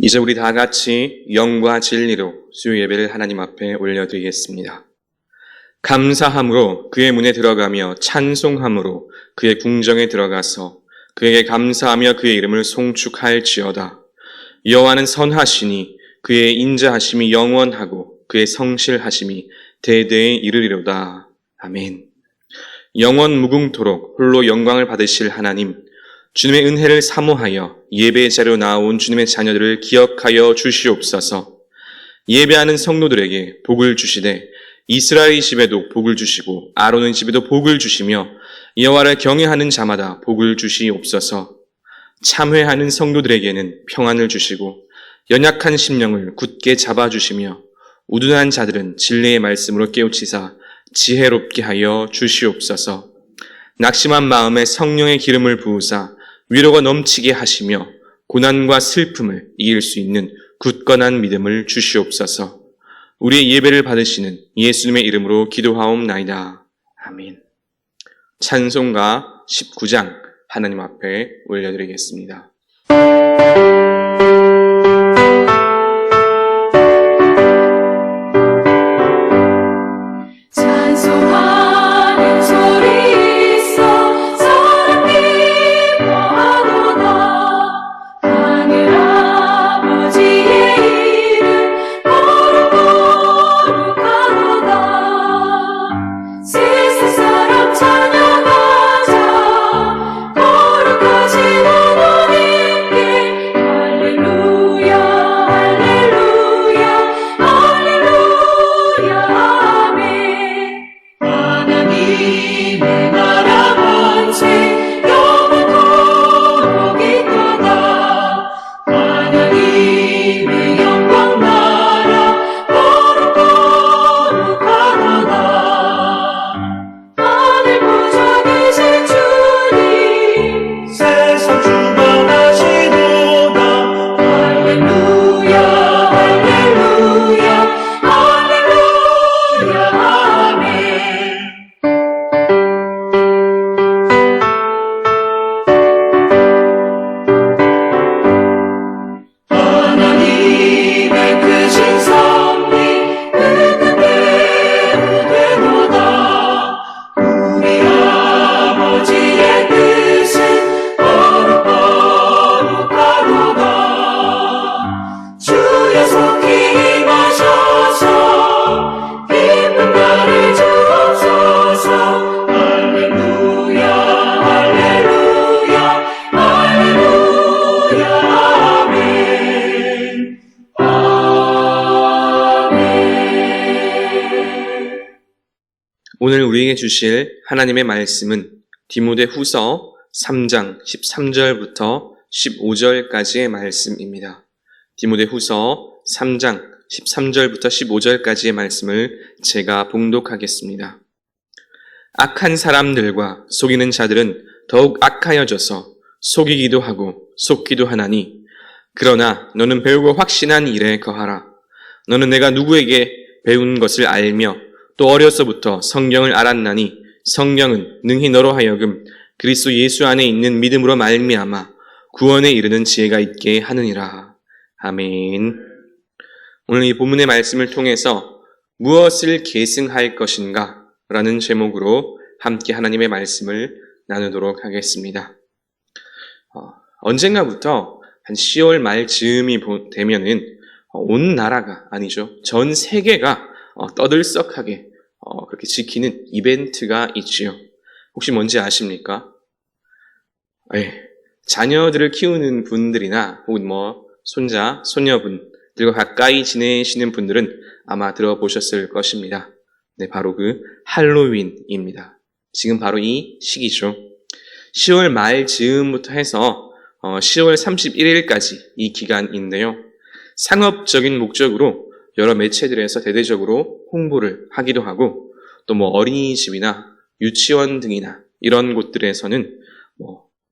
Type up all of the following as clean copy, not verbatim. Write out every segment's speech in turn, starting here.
이제 우리 다 같이 영과 진리로 수요 예배를 하나님 앞에 올려드리겠습니다. 감사함으로 그의 문에 들어가며 찬송함으로 그의 궁정에 들어가서 그에게 감사하며 그의 이름을 송축할지어다. 여호와는 선하시니 그의 인자하심이 영원하고 그의 성실하심이 대대에 이르리로다. 아멘. 영원 무궁토록 홀로 영광을 받으실 하나님, 주님의 은혜를 사모하여 예배의 자리로 나온 주님의 자녀들을 기억하여 주시옵소서. 예배하는 성도들에게 복을 주시되 이스라엘 집에도 복을 주시고 아론의 집에도 복을 주시며 여호와를 경외하는 자마다 복을 주시옵소서. 참회하는 성도들에게는 평안을 주시고 연약한 심령을 굳게 잡아주시며 우둔한 자들은 진리의 말씀으로 깨우치사 지혜롭게 하여 주시옵소서. 낙심한 마음에 성령의 기름을 부으사 위로가 넘치게 하시며 고난과 슬픔을 이길 수 있는 굳건한 믿음을 주시옵소서. 우리의 예배를 받으시는 예수님의 이름으로 기도하옵나이다. 아멘. 찬송가 19장 하나님 앞에 올려드리겠습니다. 오늘 우리에게 주실 하나님의 말씀은 디모데후서 3장 13절부터 15절까지의 말씀입니다. 디모데후서 3장 13절부터 15절까지의 말씀을 제가 봉독하겠습니다. 악한 사람들과 속이는 자들은 더욱 악하여져서 속이기도 하고 속기도 하나니, 그러나 너는 배우고 확신한 일에 거하라. 너는 내가 누구에게 배운 것을 알며 또 어려서부터 성경을 알았나니 성경은 능히 너로 하여금 그리스도 예수 안에 있는 믿음으로 말미암아 구원에 이르는 지혜가 있게 하느니라. 아멘. 오늘 이 본문의 말씀을 통해서 무엇을 계승할 것인가 라는 제목으로 함께 하나님의 말씀을 나누도록 하겠습니다. 언젠가부터 한 10월 말 즈음이 되면은 온 나라가 아니죠. 전 세계가 떠들썩하게 그렇게 지키는 이벤트가 있지요. 혹시 뭔지 아십니까? 자녀들을 키우는 분들이나 혹은 손자, 손녀분들과 가까이 지내시는 분들은 아마 들어보셨을 것입니다. 네, 바로 그 할로윈입니다. 지금 바로 이 시기죠. 10월 말 즈음부터 해서 10월 31일까지 이 기간인데요. 상업적인 목적으로 여러 매체들에서 대대적으로 홍보를 하기도 하고, 또 어린이집이나 유치원 등이나 이런 곳들에서는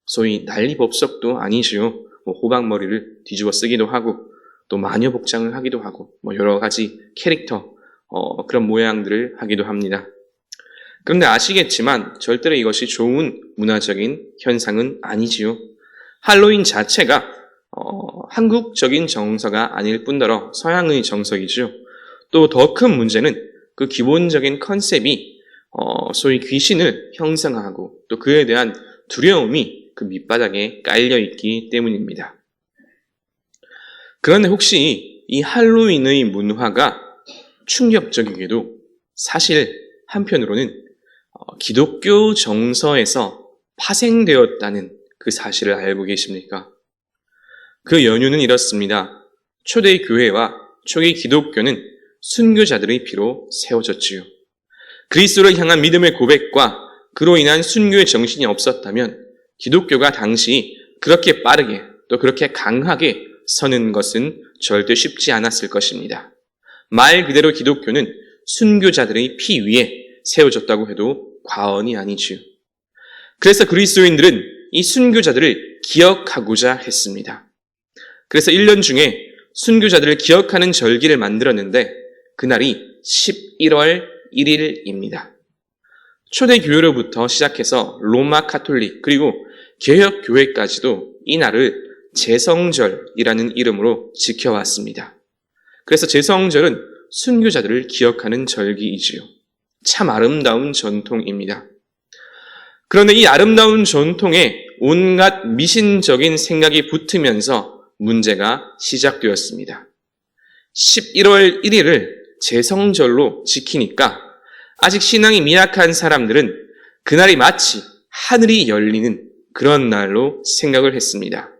소위 난리법석도 아니지요. 호박머리를 뒤집어 쓰기도 하고, 또 마녀 복장을 하기도 하고, 여러 가지 캐릭터, 그런 모양들을 하기도 합니다. 그런데 아시겠지만 절대로 이것이 좋은 문화적인 현상은 아니지요. 할로윈 자체가 한국적인 정서가 아닐 뿐더러 서양의 정서이죠. 또 더 큰 문제는 그 기본적인 컨셉이 소위 귀신을 형상화하고 또 그에 대한 두려움이 그 밑바닥에 깔려 있기 때문입니다. 그런데 혹시 이 할로윈의 문화가 충격적이게도 사실 한편으로는 기독교 정서에서 파생되었다는 그 사실을 알고 계십니까? 그 연유는 이렇습니다. 초대 교회와 초기 기독교는 순교자들의 피로 세워졌지요. 그리스도를 향한 믿음의 고백과 그로 인한 순교의 정신이 없었다면 기독교가 당시 그렇게 빠르게 또 그렇게 강하게 서는 것은 절대 쉽지 않았을 것입니다. 말 그대로 기독교는 순교자들의 피 위에 세워졌다고 해도 과언이 아니지요. 그래서 그리스도인들은 이 순교자들을 기억하고자 했습니다. 그래서 1년 중에 순교자들을 기억하는 절기를 만들었는데 그날이 11월 1일입니다. 초대교회로부터 시작해서 로마 카톨릭 그리고 개혁교회까지도 이 날을 제성절이라는 이름으로 지켜왔습니다. 그래서 제성절은 순교자들을 기억하는 절기이지요. 참 아름다운 전통입니다. 그런데 이 아름다운 전통에 온갖 미신적인 생각이 붙으면서 문제가 시작되었습니다. 11월 1일을 제성절로 지키니까 아직 신앙이 미약한 사람들은 그날이 마치 하늘이 열리는 그런 날로 생각을 했습니다.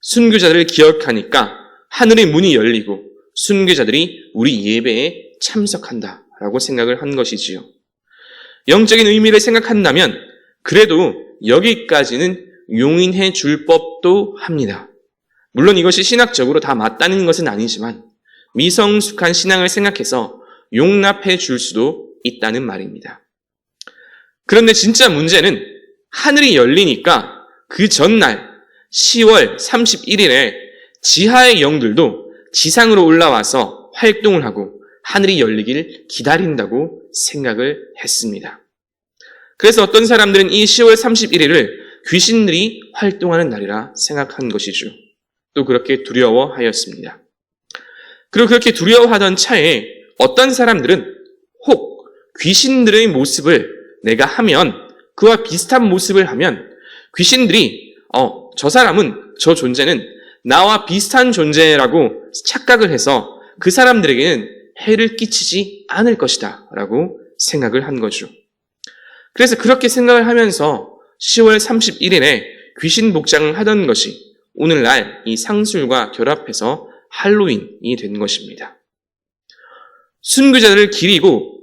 순교자들을 기억하니까 하늘의 문이 열리고 순교자들이 우리 예배에 참석한다라고 생각을 한 것이지요. 영적인 의미를 생각한다면 그래도 여기까지는 용인해 줄 법도 합니다. 물론 이것이 신학적으로 다 맞다는 것은 아니지만 미성숙한 신앙을 생각해서 용납해 줄 수도 있다는 말입니다. 그런데 진짜 문제는 하늘이 열리니까 그 전날 10월 31일에 지하의 영들도 지상으로 올라와서 활동을 하고 하늘이 열리길 기다린다고 생각을 했습니다. 그래서 어떤 사람들은 이 10월 31일을 귀신들이 활동하는 날이라 생각한 것이죠. 또 그렇게 두려워하였습니다. 그리고 그렇게 두려워하던 차에 어떤 사람들은 혹 귀신들의 모습을 내가 하면 그와 비슷한 모습을 하면 귀신들이 저 사람은 저 존재는 나와 비슷한 존재라고 착각을 해서 그 사람들에게는 해를 끼치지 않을 것이다 라고 생각을 한 거죠. 그래서 그렇게 생각을 하면서 10월 31일에 귀신 복장을 하던 것이 오늘날 이 상술과 결합해서 할로윈이 된 것입니다. 순교자들을 기리고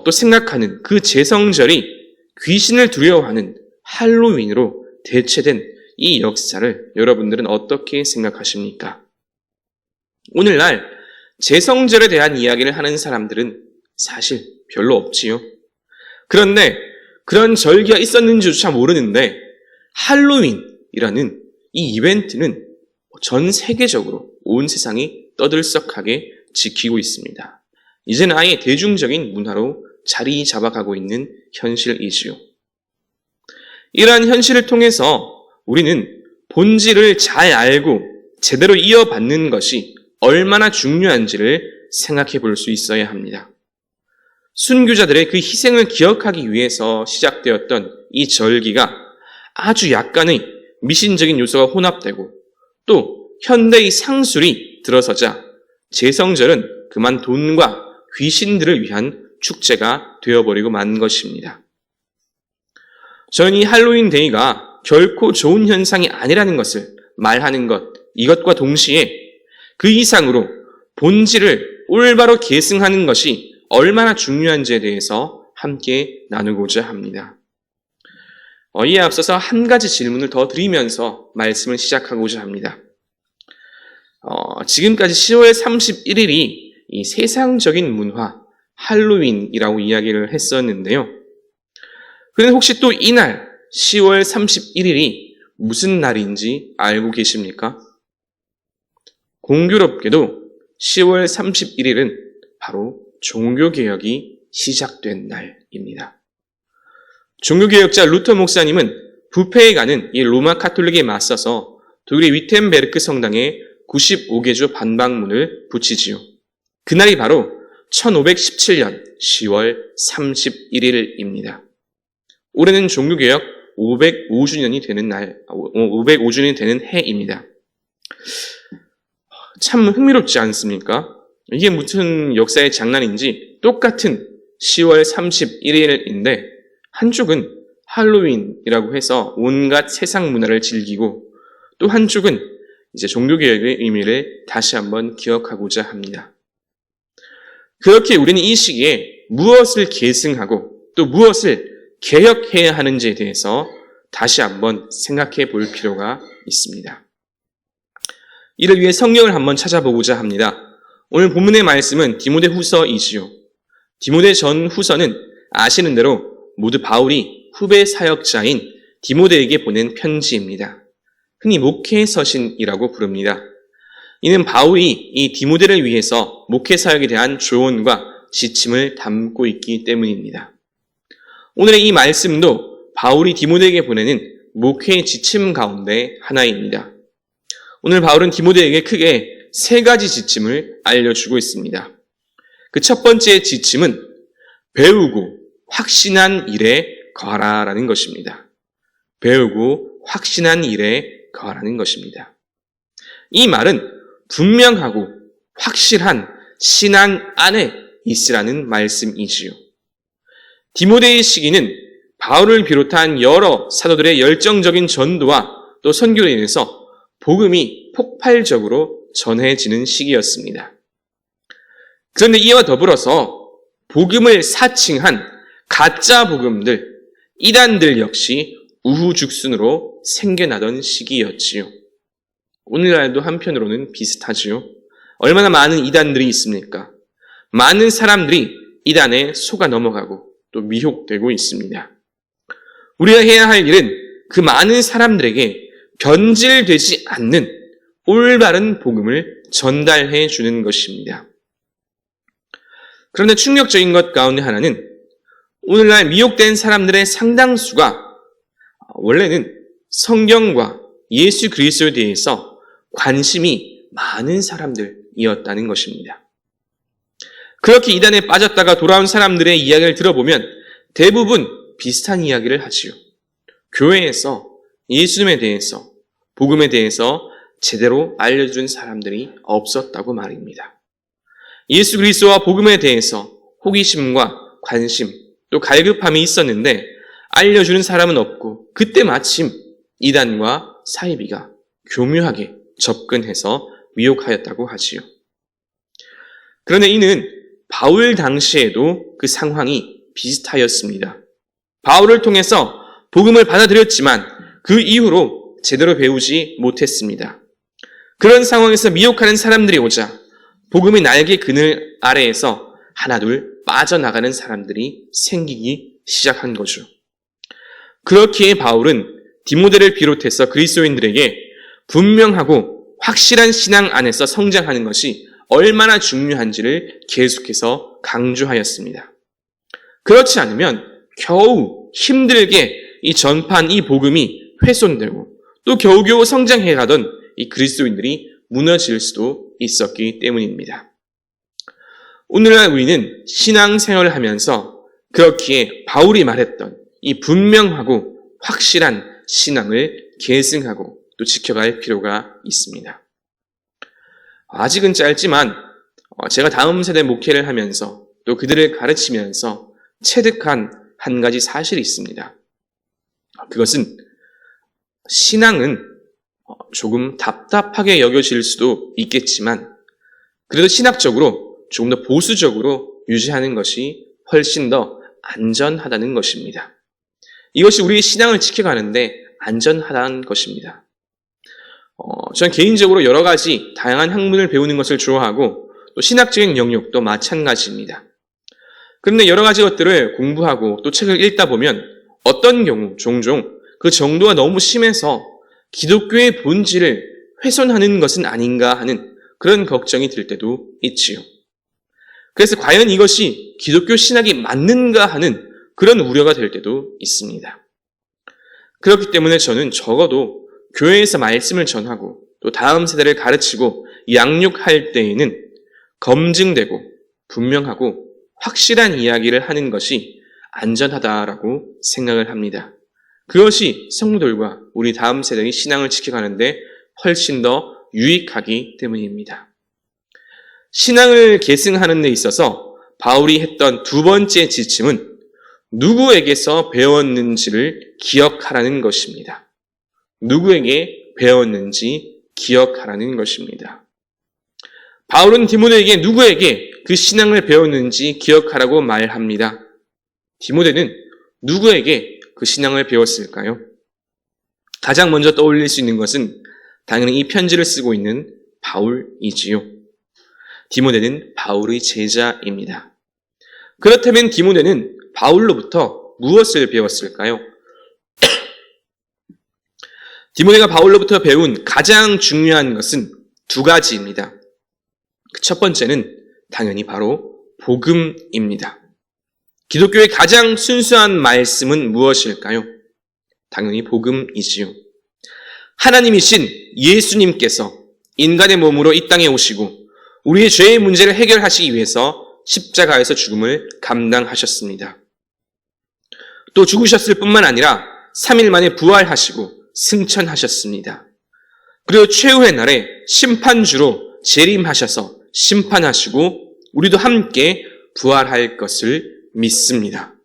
또 생각하는 그 제성절이 귀신을 두려워하는 할로윈으로 대체된 이 역사를 여러분들은 어떻게 생각하십니까? 오늘날 제성절에 대한 이야기를 하는 사람들은 사실 별로 없지요. 그런데 그런 절기가 있었는지조차 모르는데 할로윈이라는 이 이벤트는 전 세계적으로 온 세상이 떠들썩하게 지키고 있습니다. 이제는 아예 대중적인 문화로 자리 잡아가고 있는 현실이지요. 이러한 현실을 통해서 우리는 본질을 잘 알고 제대로 이어받는 것이 얼마나 중요한지를 생각해 볼 수 있어야 합니다. 순교자들의 그 희생을 기억하기 위해서 시작되었던 이 절기가 아주 약간의 미신적인 요소가 혼합되고 또 현대의 상술이 들어서자 제성절은 그만 돈과 귀신들을 위한 축제가 되어버리고 만 것입니다. 저는 이 할로윈 데이가 결코 좋은 현상이 아니라는 것을 말하는 것, 이것과 동시에 그 이상으로 본질을 올바로 계승하는 것이 얼마나 중요한지에 대해서 함께 나누고자 합니다. 이에 앞서서 한 가지 질문을 더 드리면서 말씀을 시작하고자 합니다. 지금까지 10월 31일이 이 세상적인 문화, 할로윈이라고 이야기를 했었는데요. 그런데 혹시 또 이날 10월 31일이 무슨 날인지 알고 계십니까? 공교롭게도 10월 31일은 바로 종교개혁이 시작된 날입니다. 종교개혁자 루터 목사님은 부패에 가는 이 로마 카톨릭에 맞서서 독일의 위텐베르크 성당에 95개조 반박문을 붙이지요. 그날이 바로 1517년 10월 31일입니다. 올해는 종교개혁 505주년이 되는 해입니다. 참 흥미롭지 않습니까? 이게 무슨 역사의 장난인지 똑같은 10월 31일인데 한쪽은 할로윈이라고 해서 온갖 세상 문화를 즐기고 또 한쪽은 이제 종교개혁의 의미를 다시 한번 기억하고자 합니다. 그렇게 우리는 이 시기에 무엇을 계승하고 또 무엇을 개혁해야 하는지에 대해서 다시 한번 생각해 볼 필요가 있습니다. 이를 위해 성경을 한번 찾아보고자 합니다. 오늘 본문의 말씀은 디모데 후서이지요. 디모데 전 후서는 아시는 대로 모두 바울이 후배 사역자인 디모데에게 보낸 편지입니다. 흔히 목회 서신이라고 부릅니다. 이는 바울이 이 디모데를 위해서 목회 사역에 대한 조언과 지침을 담고 있기 때문입니다. 오늘의 이 말씀도 바울이 디모데에게 보내는 목회의 지침 가운데 하나입니다. 오늘 바울은 디모데에게 크게 3가지 지침을 알려주고 있습니다. 그 첫 번째 지침은 배우고 확신한 일에 거하라라는 것입니다. 배우고 확신한 일에 거하라는 것입니다. 이 말은 분명하고 확실한 신앙 안에 있으라는 말씀이지요. 디모데의 시기는 바울을 비롯한 여러 사도들의 열정적인 전도와 또 선교로 인해서 복음이 폭발적으로 전해지는 시기였습니다. 그런데 이와 더불어서 복음을 사칭한 가짜 복음들, 이단들 역시 우후죽순으로 생겨나던 시기였지요. 오늘날도 한편으로는 비슷하지요. 얼마나 많은 이단들이 있습니까? 많은 사람들이 이단에 속아 넘어가고 또 미혹되고 있습니다. 우리가 해야 할 일은 그 많은 사람들에게 변질되지 않는 올바른 복음을 전달해 주는 것입니다. 그런데 충격적인 것 가운데 하나는 오늘날 미혹된 사람들의 상당수가 원래는 성경과 예수 그리스도에 대해서 관심이 많은 사람들이었다는 것입니다. 그렇게 이단에 빠졌다가 돌아온 사람들의 이야기를 들어보면 대부분 비슷한 이야기를 하지요. 교회에서 예수님에 대해서, 복음에 대해서 제대로 알려준 사람들이 없었다고 말입니다. 예수 그리스도와 복음에 대해서 호기심과 관심, 또 갈급함이 있었는데 알려주는 사람은 없고 그때 마침 이단과 사이비가 교묘하게 접근해서 미혹하였다고 하지요. 그런데 이는 바울 당시에도 그 상황이 비슷하였습니다. 바울을 통해서 복음을 받아들였지만 그 이후로 제대로 배우지 못했습니다. 그런 상황에서 미혹하는 사람들이 오자 복음의 날개 그늘 아래에서 하나둘 빠져나가는 사람들이 생기기 시작한 거죠. 그렇기에 바울은 디모데를 비롯해서 그리스도인들에게 분명하고 확실한 신앙 안에서 성장하는 것이 얼마나 중요한지를 계속해서 강조하였습니다. 그렇지 않으면 겨우 힘들게 이 전파한 이 복음이 훼손되고 또 겨우겨우 성장해가던 이 그리스도인들이 무너질 수도 있었기 때문입니다. 오늘날 우리는 신앙생활을 하면서 그렇기에 바울이 말했던 이 분명하고 확실한 신앙을 계승하고 또 지켜갈 필요가 있습니다. 아직은 짧지만 제가 다음 세대 목회를 하면서 또 그들을 가르치면서 체득한 한 가지 사실이 있습니다. 그것은 신앙은 조금 답답하게 여겨질 수도 있겠지만 그래도 신학적으로 조금 더 보수적으로 유지하는 것이 훨씬 더 안전하다는 것입니다. 이것이 우리의 신앙을 지켜가는데 안전하다는 것입니다. 저는 개인적으로 여러 가지 다양한 학문을 배우는 것을 좋아하고 또 신학적인 영역도 마찬가지입니다. 그런데 여러 가지 것들을 공부하고 또 책을 읽다 보면 어떤 경우 종종 그 정도가 너무 심해서 기독교의 본질을 훼손하는 것은 아닌가 하는 그런 걱정이 들 때도 있지요. 그래서 과연 이것이 기독교 신학이 맞는가 하는 그런 우려가 될 때도 있습니다. 그렇기 때문에 저는 적어도 교회에서 말씀을 전하고 또 다음 세대를 가르치고 양육할 때에는 검증되고 분명하고 확실한 이야기를 하는 것이 안전하다라고 생각을 합니다. 그것이 성도들과 우리 다음 세대의 신앙을 지켜가는데 훨씬 더 유익하기 때문입니다. 신앙을 계승하는 데 있어서 바울이 했던 두 번째 지침은 누구에게서 배웠는지를 기억하라는 것입니다. 누구에게 배웠는지 기억하라는 것입니다. 바울은 디모데에게 누구에게 그 신앙을 배웠는지 기억하라고 말합니다. 디모데는 누구에게 그 신앙을 배웠을까요? 가장 먼저 떠올릴 수 있는 것은 당연히 이 편지를 쓰고 있는 바울이지요. 디모데는 바울의 제자입니다. 그렇다면 디모데는 바울로부터 무엇을 배웠을까요? 디모데가 바울로부터 배운 가장 중요한 것은 두 가지입니다. 첫 번째는 당연히 바로 복음입니다. 기독교의 가장 순수한 말씀은 무엇일까요? 당연히 복음이지요. 하나님이신 예수님께서 인간의 몸으로 이 땅에 오시고 우리의 죄의 문제를 해결하시기 위해서 십자가에서 죽음을 감당하셨습니다. 또 죽으셨을 뿐만 아니라 3일 만에 부활하시고 승천하셨습니다. 그리고 최후의 날에 심판주로 재림하셔서 심판하시고 우리도 함께 부활할 것을 믿습니다.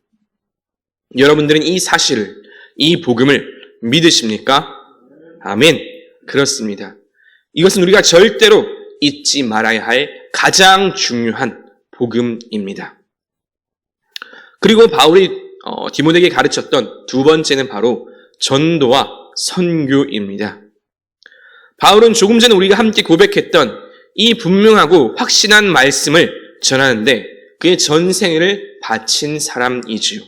여러분들은 이 사실을, 이 복음을 믿으십니까? 아멘. 그렇습니다. 이것은 우리가 절대로 잊지 말아야 할 가장 중요한 복음입니다. 그리고 바울이 디모데에게 가르쳤던 두 번째는 바로 전도와 선교입니다. 바울은 조금 전에 우리가 함께 고백했던 이 분명하고 확신한 말씀을 전하는데 그의 전생을 바친 사람이지요.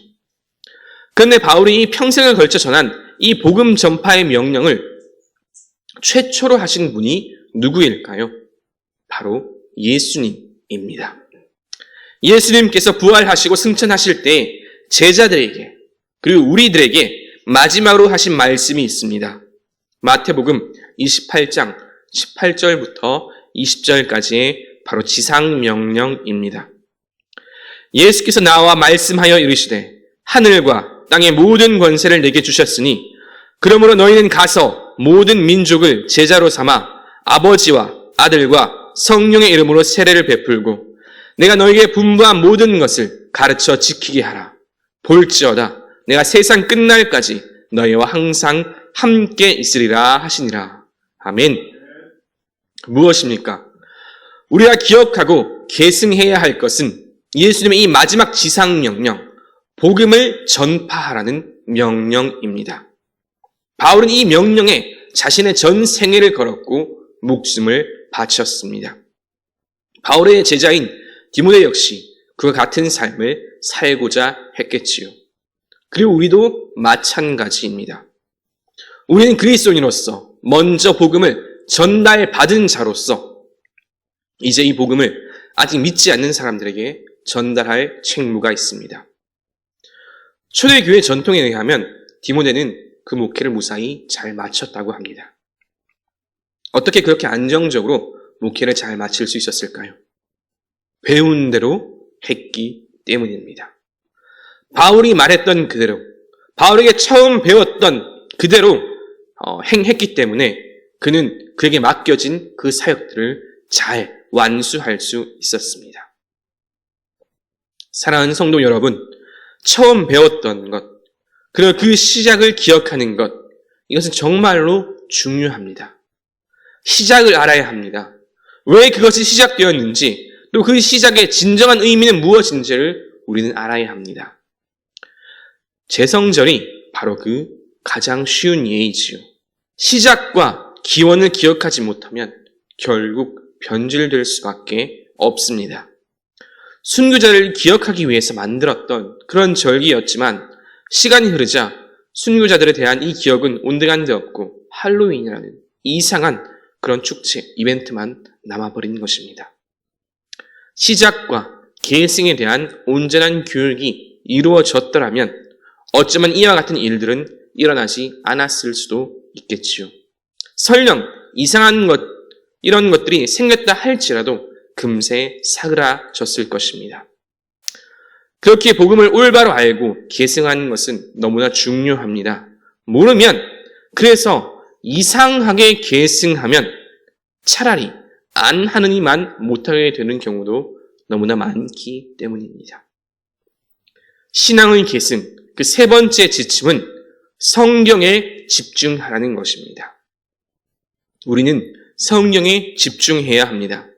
그런데 바울이 이 평생을 걸쳐 전한 이 복음 전파의 명령을 최초로 하신 분이 누구일까요? 바로 예수님입니다. 예수님께서 부활하시고 승천하실 때 제자들에게 그리고 우리들에게 마지막으로 하신 말씀이 있습니다. 마태복음 28장 18절부터 20절까지의 바로 지상명령입니다. 예수께서 나와 말씀하여 이르시되 하늘과 땅의 모든 권세를 내게 주셨으니 그러므로 너희는 가서 모든 민족을 제자로 삼아 아버지와 아들과 성령의 이름으로 세례를 베풀고 내가 너희에게 분부한 모든 것을 가르쳐 지키게 하라. 볼지어다 내가 세상 끝날까지 너희와 항상 함께 있으리라 하시니라. 아멘. 무엇입니까? 우리가 기억하고 계승해야 할 것은 예수님의 이 마지막 지상명령, 복음을 전파하라는 명령입니다. 바울은 이 명령에 자신의 전 생애를 걸었고 목숨을 바쳤습니다. 바울의 제자인 디모데 역시 그와 같은 삶을 살고자 했겠지요. 그리고 우리도 마찬가지입니다. 우리는 그리스도인으로서 먼저 복음을 전달받은 자로서 이제 이 복음을 아직 믿지 않는 사람들에게 전달할 책무가 있습니다. 초대교회 전통에 의하면 디모데는 그 목회를 무사히 잘 마쳤다고 합니다. 어떻게 그렇게 안정적으로 목회를 잘 마칠 수 있었을까요? 배운 대로 했기 때문입니다. 바울이 말했던 그대로, 바울에게 처음 배웠던 그대로 행했기 때문에 그에게 맡겨진 그 사역들을 잘 완수할 수 있었습니다. 사랑하는 성도 여러분, 처음 배웠던 것, 그리고 그 시작을 기억하는 것, 이것은 정말로 중요합니다. 시작을 알아야 합니다. 왜 그것이 시작되었는지, 또 그 시작의 진정한 의미는 무엇인지를 우리는 알아야 합니다. 제성절이 바로 그 가장 쉬운 예이지요. 시작과 기원을 기억하지 못하면 결국 변질될 수밖에 없습니다. 순교자를 기억하기 위해서 만들었던 그런 절기였지만 시간이 흐르자 순교자들에 대한 이 기억은 온데간데 없고 할로윈이라는 이상한 그런 축제, 이벤트만 남아버린 것입니다. 시작과 계승에 대한 온전한 교육이 이루어졌더라면 어쩌면 이와 같은 일들은 일어나지 않았을 수도 있겠지요. 설령 이상한 것, 이런 것들이 생겼다 할지라도 금세 사그라졌을 것입니다. 그렇게 복음을 올바로 알고 계승하는 것은 너무나 중요합니다. 모르면, 그래서 이상하게 계승하면 차라리 안 하느니만 못하게 되는 경우도 너무나 많기 때문입니다. 신앙의 계승, 그 세 번째 지침은 성경에 집중하라는 것입니다. 우리는 성경에 집중해야 합니다.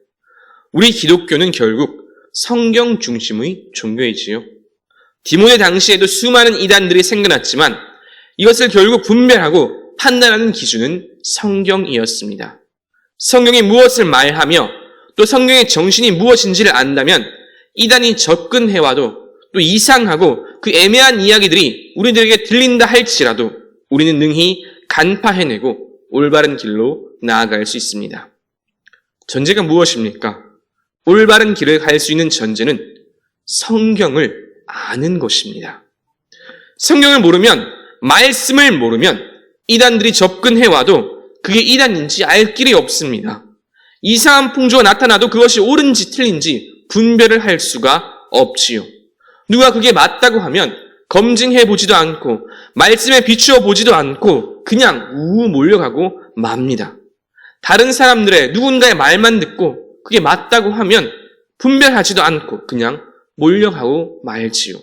우리 기독교는 결국 성경 중심의 종교이지요. 디모데 당시에도 수많은 이단들이 생겨났지만 이것을 결국 분별하고 판단하는 기준은 성경이었습니다. 성경이 무엇을 말하며 또 성경의 정신이 무엇인지를 안다면 이단이 접근해와도 또 이상하고 그 애매한 이야기들이 우리들에게 들린다 할지라도 우리는 능히 간파해내고 올바른 길로 나아갈 수 있습니다. 전제가 무엇입니까? 올바른 길을 갈 수 있는 전제는 성경을 아는 것입니다. 성경을 모르면, 말씀을 모르면 이단들이 접근해와도 그게 이단인지 알 길이 없습니다. 이상한 풍조가 나타나도 그것이 옳은지 틀린지 분별을 할 수가 없지요. 누가 그게 맞다고 하면 검증해 보지도 않고 말씀에 비추어 보지도 않고 그냥 우우 몰려가고 맙니다. 다른 사람들의 누군가의 말만 듣고 그게 맞다고 하면 분별하지도 않고 그냥 몰려가고 말지요.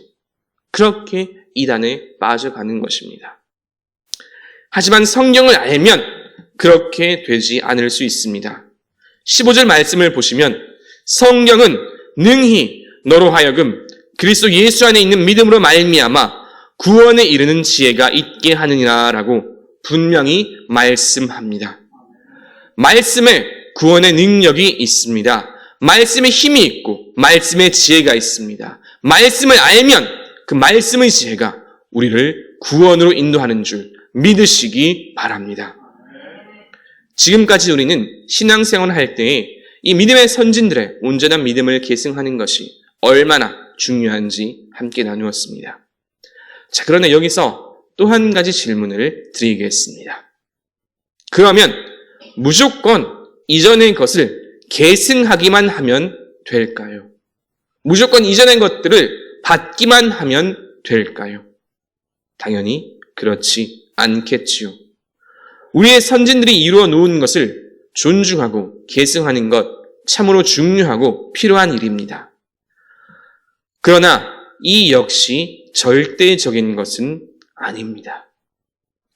그렇게 이단에 빠져가는 것입니다. 하지만 성경을 알면 그렇게 되지 않을 수 있습니다. 15절 말씀을 보시면 성경은 능히 너로 하여금 그리스도 예수 안에 있는 믿음으로 말미암아 구원에 이르는 지혜가 있게 하느니라라고 분명히 말씀합니다. 말씀에 구원의 능력이 있습니다. 말씀에 힘이 있고 말씀에 지혜가 있습니다. 말씀을 알면 그 말씀의 지혜가 우리를 구원으로 인도하는 줄 믿으시기 바랍니다. 지금까지 우리는 신앙생활을 할 때에 이 믿음의 선진들의 온전한 믿음을 계승하는 것이 얼마나 중요한지 함께 나누었습니다. 자, 그러나 여기서 또 한 가지 질문을 드리겠습니다. 그러면 무조건 이전의 것을 계승하기만 하면 될까요? 무조건 이전의 것들을 받기만 하면 될까요? 당연히 그렇지 않겠지요. 우리의 선진들이 이루어 놓은 것을 존중하고 계승하는 것 참으로 중요하고 필요한 일입니다. 그러나 이 역시 절대적인 것은 아닙니다.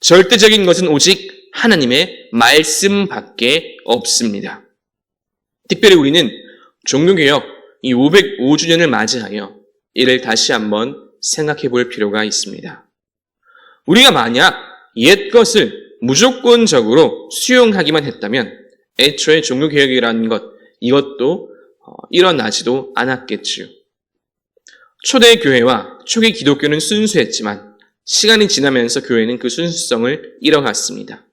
절대적인 것은 오직 하나님의 말씀밖에 없습니다. 특별히 우리는 종교개혁 이 505주년을 맞이하여 이를 다시 한번 생각해 볼 필요가 있습니다. 우리가 만약 옛 것을 무조건적으로 수용하기만 했다면 애초에 종교개혁이라는 것, 이것도 일어나지도 않았겠지요. 초대 교회와 초기 기독교는 순수했지만 시간이 지나면서 교회는 그 순수성을 잃어갔습니다.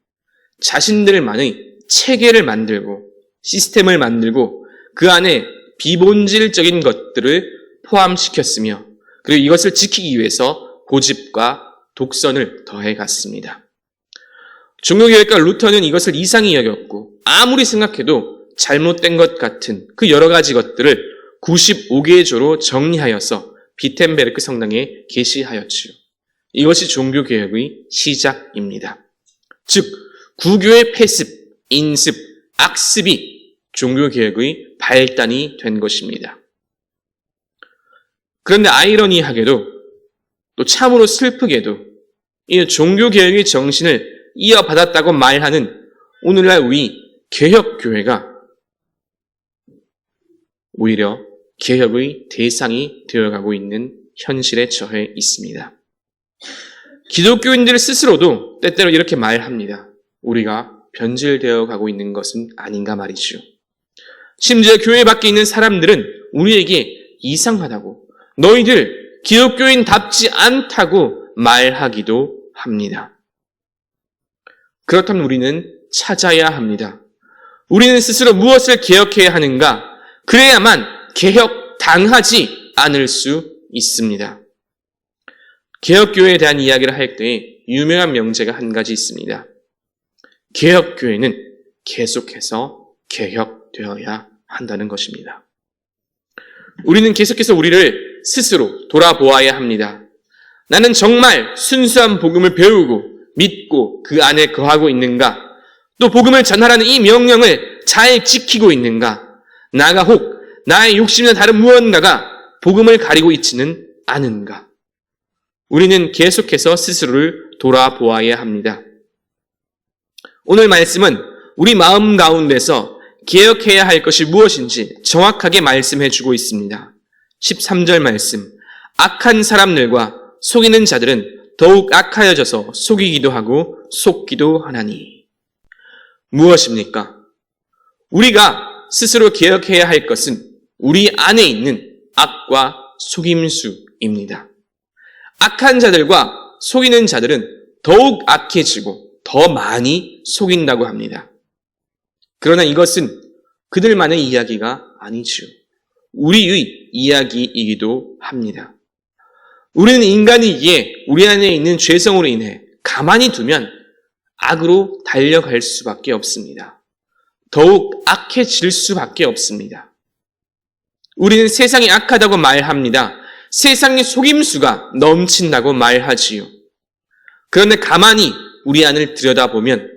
자신들만의 체계를 만들고 시스템을 만들고 그 안에 비본질적인 것들을 포함시켰으며 그리고 이것을 지키기 위해서 고집과 독선을 더해갔습니다. 종교개혁가 루터는 이것을 이상히 여겼고 아무리 생각해도 잘못된 것 같은 그 여러 가지 것들을 95개의 조로 정리하여서 비텐베르크 성당에 게시하였지요. 이것이 종교개혁의 시작입니다. 즉 구교의 폐습, 인습, 악습이 종교개혁의 발단이 된 것입니다. 그런데 아이러니하게도 또 참으로 슬프게도 이 종교개혁의 정신을 이어받았다고 말하는 오늘날 우리 개혁교회가 오히려 개혁의 대상이 되어가고 있는 현실에 처해 있습니다. 기독교인들 스스로도 때때로 이렇게 말합니다. 우리가 변질되어 가고 있는 것은 아닌가 말이죠. 심지어 교회 밖에 있는 사람들은 우리에게 이상하다고 너희들 기독교인답지 않다고 말하기도 합니다. 그렇다면 우리는 찾아야 합니다. 우리는 스스로 무엇을 개혁해야 하는가? 그래야만 개혁당하지 않을 수 있습니다. 개혁교회에 대한 이야기를 할 때 유명한 명제가 한 가지 있습니다. 개혁교회는 계속해서 개혁되어야 한다는 것입니다. 우리는 계속해서 우리를 스스로 돌아보아야 합니다. 나는 정말 순수한 복음을 배우고 믿고 그 안에 거하고 있는가? 또 복음을 전하라는 이 명령을 잘 지키고 있는가? 나아가 혹 나의 욕심이나 다른 무언가가 복음을 가리고 있지는 않은가? 우리는 계속해서 스스로를 돌아보아야 합니다. 오늘 말씀은 우리 마음 가운데서 개혁해야 할 것이 무엇인지 정확하게 말씀해 주고 있습니다. 13절 말씀, 악한 사람들과 속이는 자들은 더욱 악하여져서 속이기도 하고 속기도 하나니. 무엇입니까? 우리가 스스로 개혁해야 할 것은 우리 안에 있는 악과 속임수입니다. 악한 자들과 속이는 자들은 더욱 악해지고 더 많이 속인다고 합니다. 그러나 이것은 그들만의 이야기가 아니죠. 우리의 이야기이기도 합니다. 우리는 인간이기에 우리 안에 있는 죄성으로 인해 가만히 두면 악으로 달려갈 수밖에 없습니다. 더욱 악해질 수밖에 없습니다. 우리는 세상이 악하다고 말합니다. 세상의 속임수가 넘친다고 말하지요. 그런데 가만히 우리 안을 들여다보면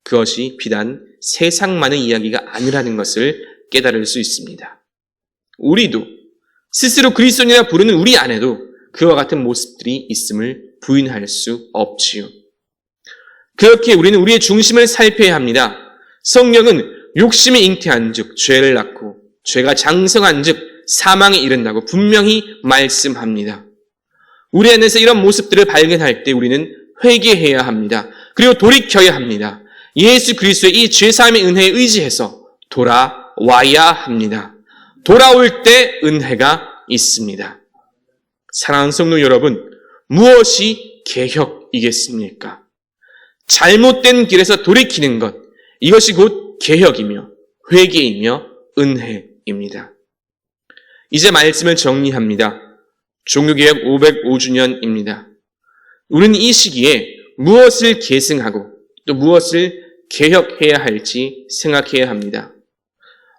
그것이 비단 세상만의 이야기가 아니라는 것을 깨달을 수 있습니다. 우리도 스스로 그리스도인이라 부르는 우리 안에도 그와 같은 모습들이 있음을 부인할 수 없지요. 그렇게 우리는 우리의 중심을 살펴야 합니다. 성경은 욕심이 잉태한 즉 죄를 낳고 죄가 장성한 즉 사망에 이른다고 분명히 말씀합니다. 우리 안에서 이런 모습들을 발견할 때 우리는 회개해야 합니다. 그리고 돌이켜야 합니다. 예수 그리스도의 이 죄사함의 은혜에 의지해서 돌아와야 합니다. 돌아올 때 은혜가 있습니다. 사랑하는 성도 여러분, 무엇이 개혁이겠습니까? 잘못된 길에서 돌이키는 것, 이것이 곧 개혁이며 회개이며 은혜입니다. 이제 말씀을 정리합니다. 종교개혁 505주년입니다. 우리는 이 시기에 무엇을 계승하고 또 무엇을 개혁해야 할지 생각해야 합니다.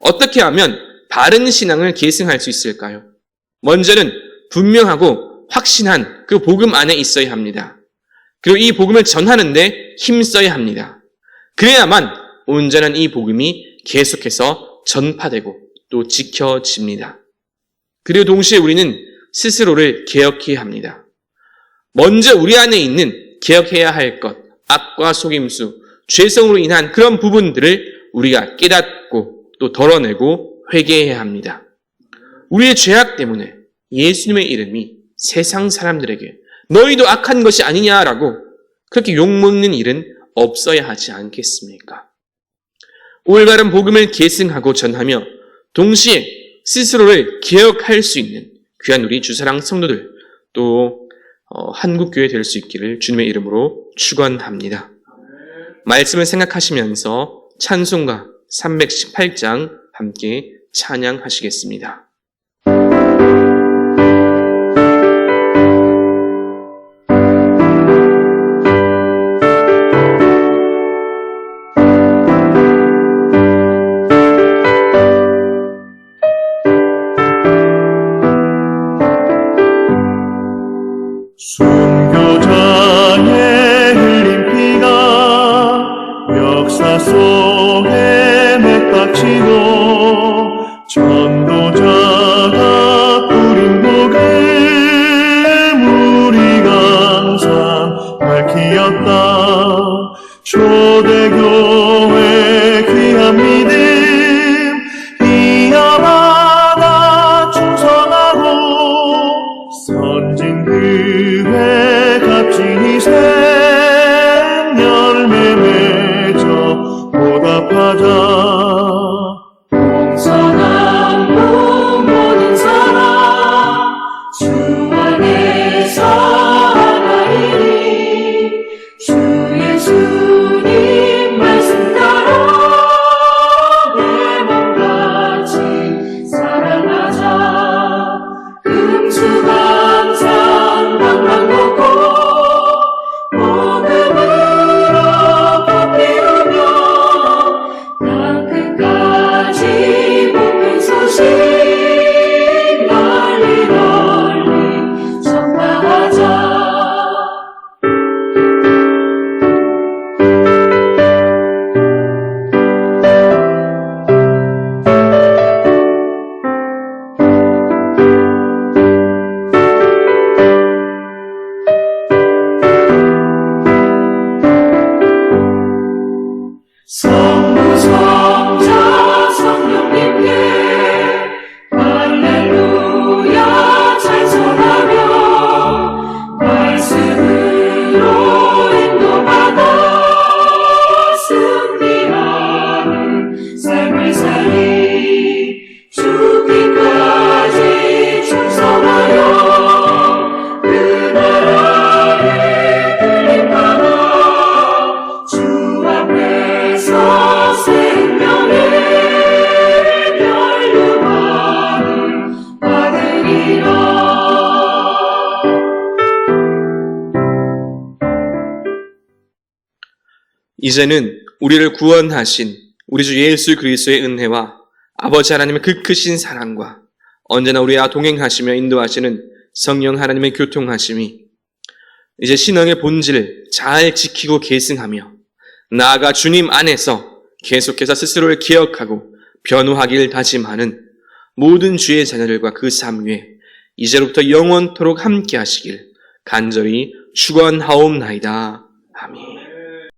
어떻게 하면 바른 신앙을 계승할 수 있을까요? 먼저는 분명하고 확신한 그 복음 안에 있어야 합니다. 그리고 이 복음을 전하는데 힘써야 합니다. 그래야만 온전한 이 복음이 계속해서 전파되고 또 지켜집니다. 그리고 동시에 우리는 스스로를 개혁해야 합니다. 먼저 우리 안에 있는 개혁해야 할 것, 악과 속임수, 죄성으로 인한 그런 부분들을 우리가 깨닫고 또 덜어내고 회개해야 합니다. 우리의 죄악 때문에 예수님의 이름이 세상 사람들에게 너희도 악한 것이 아니냐라고 그렇게 욕먹는 일은 없어야 하지 않겠습니까? 올바른 복음을 계승하고 전하며 동시에 스스로를 개혁할 수 있는 귀한 우리 주사랑 성도들 또 한국교회 될 수 있기를 주님의 이름으로 축원합니다. 말씀을 생각하시면서 찬송가 318장 함께 찬양하시겠습니다. 순교자의 흘린 피가 역사 속에 맥박치고 전도자가 뿌린 복음 우리가 항상 밝히었다. 초대교회 귀한 믿음 이어받아 충성하고 선진 그회 값진 생 열매 맺어 보답하자. 이제는 우리를 구원하신 우리 주 예수 그리스도의 은혜와 아버지 하나님의 그 크신 사랑과 언제나 우리와 동행하시며 인도하시는 성령 하나님의 교통하심이 이제 신앙의 본질을 잘 지키고 계승하며 나아가 주님 안에서 계속해서 스스로를 기억하고 변호하기를 다짐하는 모든 주의 자녀들과 그 삶 위에 이제로부터 영원토록 함께 하시길 간절히 축원하옵나이다. 아멘.